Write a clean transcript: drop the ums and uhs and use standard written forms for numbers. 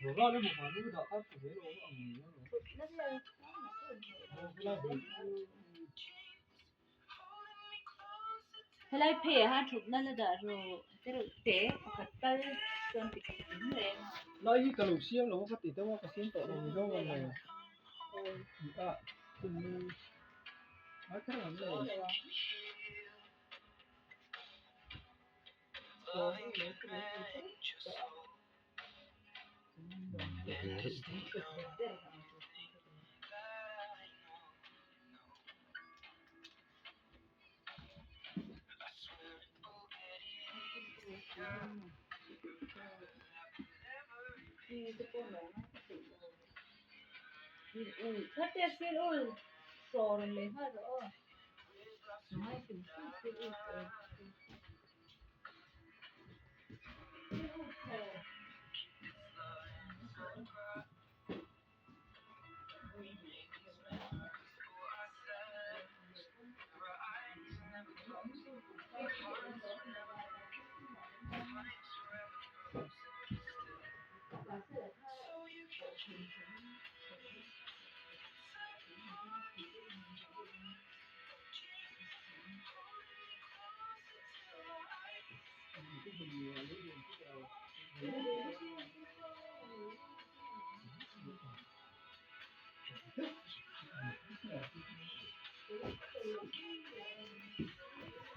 Rồi nó một khoản nó đọc các thế rồi nó Helai phe ha thupna la da ro pero te pakal ton pikin le Nói cái cả lục xiêm là có tỷ tao có xiêm tọa đồng đâu mà này à từng cái này Khát xin ơi sò rồi lấy hết rồi nóiถึงxin ơi